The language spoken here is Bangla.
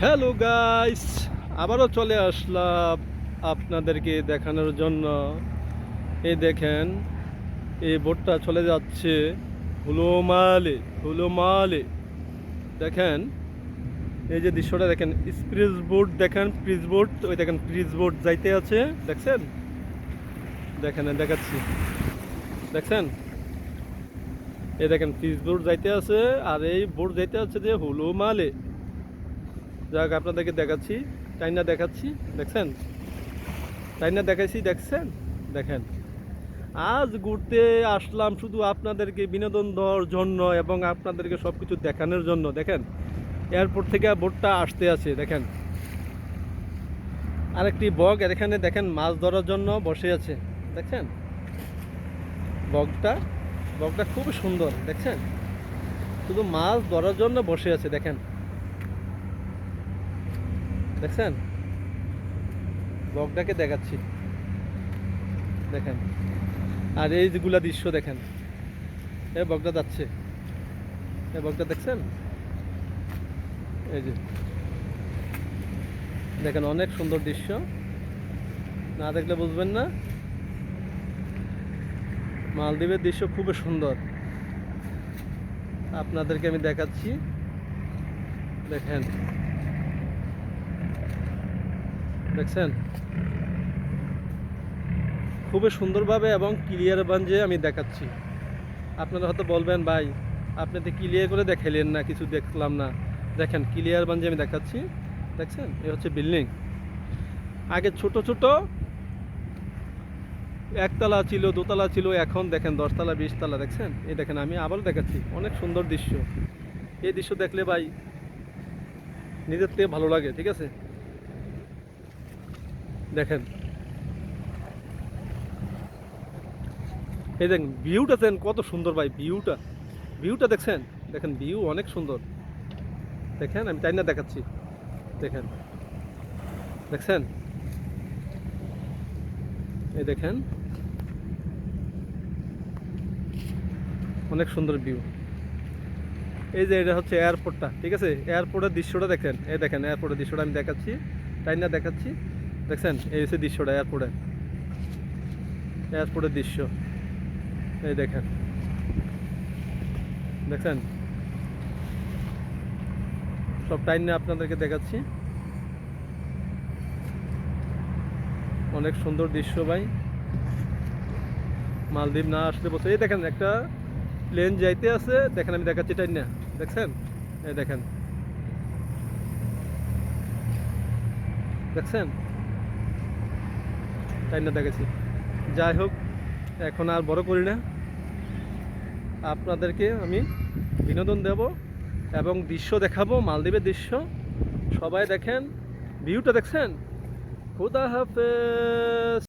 হ্যালো গাইস, আবারও চলে আসলাম আপনাদেরকে দেখানোর জন্য। এই দেখেন, এই বোটটা চলে যাচ্ছে হুলোমালে হুলোমালে। দেখেন, এই যে দৃশ্যটা দেখেন, স্পিরিস বোট দেখেন, প্রিজ বোট, ওই দেখেন প্রিজ বোট যাইতে আছে, দেখছেন? দেখেন, দেখাচ্ছি, দেখছেন? এই দেখেন প্রিজ বোট যাইতে আছে, আর এই বোট যাইতে আছে যে হুলোমালে। যাক, আপনাদেরকে দেখাচ্ছি, টাইনা দেখাচ্ছি, দেখছেন? টাইনা দেখাইছি, দেখছেন? দেখেন, আজ ঘুরতে আসলাম শুধু আপনাদেরকে বিনোদন দেওয়ার জন্য এবং আপনাদেরকে সব কিছু দেখানোর জন্য। দেখেন, এয়ারপোর্ট থেকে বোটটা আসতে আছে, দেখেন। আরেকটি বগ এখানে দেখেন মাছ ধরার জন্য বসে আছে, দেখছেন? বগটা বগটা খুব সুন্দর, দেখছেন? শুধু মাছ ধরার জন্য বসে আছে, দেখেন, দেখছেন? বগটাকে দেখাচ্ছি, দেখেন। আর এই যেগুলা দৃশ্য দেখেন, এই বগটা যাচ্ছে, এই বগটা দেখছেন? এই যে দেখেন, অনেক সুন্দর দৃশ্য, না দেখলে বুঝবেন না। মালদ্বীপের দৃশ্য খুবই সুন্দর, আপনাদেরকে আমি দেখাচ্ছি, দেখেন, দেখছেন? খুবই সুন্দরভাবে এবং ক্লিয়ার বাঞ্জে আমি দেখাচ্ছি। আপনারা হয়তো বলবেন, ভাই আপনি তো ক্লিয়ার করে দেখাইলেন না, কিছু দেখলাম না। দেখেন, ক্লিয়ার বাঞ্জে আমি দেখাচ্ছি, দেখছেন? এই হচ্ছে বিল্ডিং। আগে ছোট ছোট একতলা ছিল, দোতলা ছিল, এখন দেখেন 10 তলা 20 তলা, দেখছেন? এই দেখেন, আমি আবার দেখাচ্ছি, অনেক সুন্দর দৃশ্য। এই দৃশ্য দেখলে ভাই নিজের থেকে ভালো লাগে, ঠিক আছে? দেখেন, এই দেখেন ভিউটা, দেখেন কত সুন্দর ভাই, ভিউটা ভিউটা দেখছেন? দেখেন, ভিউ অনেক সুন্দর, দেখেন। আমি তাই না দেখাচ্ছি, দেখেন, দেখছেন? এই দেখেন, অনেক সুন্দর ভিউ। এই যে এটা হচ্ছে এয়ারপোর্টটা, ঠিক আছে? এয়ারপোর্টের দৃশ্যটা দেখেন, এই দেখেন এয়ারপোর্টের দৃশ্যটা আমি দেখাচ্ছি, তাই না দেখাচ্ছি, দেখছেন? এই হচ্ছে দৃশ্যটা এয়ারপোর্টের দৃশ্য, এই দেখেন, দেখছেন? সব টাইম নিয়ে আপনাদেরকে দেখাচ্ছি, অনেক সুন্দর দৃশ্য ভাই। মালদ্বীপ না আসলে বলছে, এই দেখেন একটা প্লেন যাইতে আছে, দেখেন আমি দেখাচ্ছি টাইম না, দেখছেন? এই দেখেন, দেখছেন? টাইম না দেখাচ্ছি। যাই হোক, এখন আর বড় করি না, আপনাদেরকে আমি বিনোদন দেব এবং দৃশ্য দেখাবো, মালদ্বীপের দৃশ্য। সবাই দেখেন, ভিউটা দেখছেন? খুদা হাফেজ।